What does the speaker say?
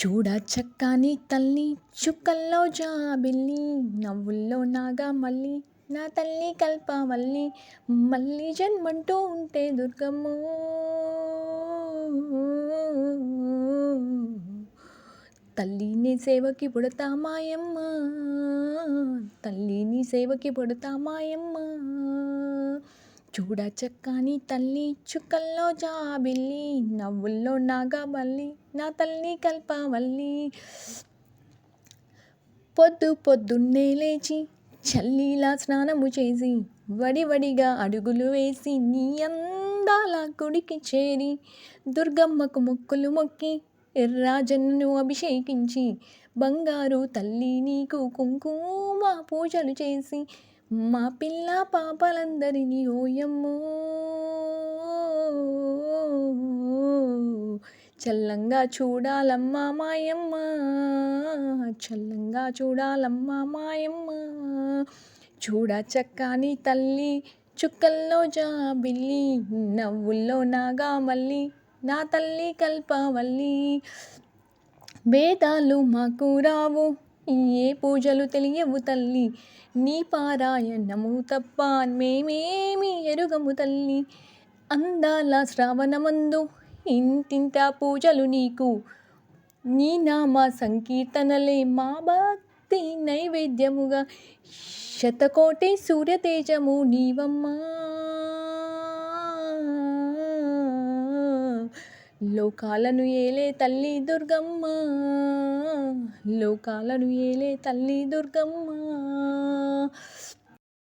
చూడ చక్కని తల్లి చుక్కల్లో జాబిల్లి నవ్వుల్లో నాగా మళ్ళీ నా తల్లి కల్పవల్లి మళ్ళీ జన్మంటూ ఉంటే దుర్గమ్మో తల్లి నీ సేవకి పుడతా మాయమ్మ తల్లి నీ సేవకి పుడతా మాయమ్మ చూడ చక్కని తల్లి చుక్కల్లో జాబిల్లి నవ్వుల్లో నాగమల్లి నా తల్లి కల్పవల్లి పొద్దున్నే లేచి చల్లీలా స్నానము చేసి వడివడిగా అడుగులు వేసి నీ అందాల గుడికి చేరి దుర్గమ్మకు మొక్కులు మొక్కి రాజన్నను అభిషేకించి బంగారు తల్లి నీకు కుంకుమ పూజలు చేసి మా పిల్ల పాపలందరినీ ఓయమ్మో చల్లంగా చూడాలమ్మా మాయమ్మ చల్లంగా చూడాలమ్మా మాయమ్మ చూడ చక్కని తల్లి చుక్కల్లో జాబిల్లి నవ్వుల్లో నాగా మళ్ళీ నా తల్లి కల్పవల్లి వేదాలు మాకు రావు ఏ పూజలు తెలియవు తల్లి నీ పారాయణము తప్ప మేమేమి ఎరుగము తల్లి అందాల శ్రావణమందు ఇంతింత పూజలు నీకు నీ నామ సంకీర్తనలే మా భక్తి నైవేద్యముగా శతకోటి సూర్యతేజము నీవమ్మా లోకాలను ఏలే తల్లి దుర్గమ్మ లోకాలను ఏలే తల్లి దుర్గమ్మ